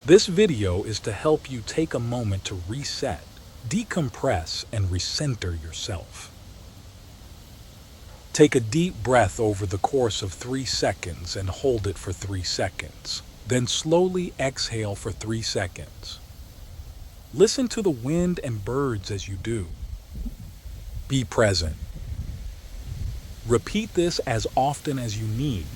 This video is to help you take a moment to reset, decompress, and recenter yourself. Take a deep breath over the course of 3 seconds and hold it for 3 seconds. Then slowly exhale for 3 seconds. Listen to the wind and birds as you do. Be present. Repeat this as often as you need,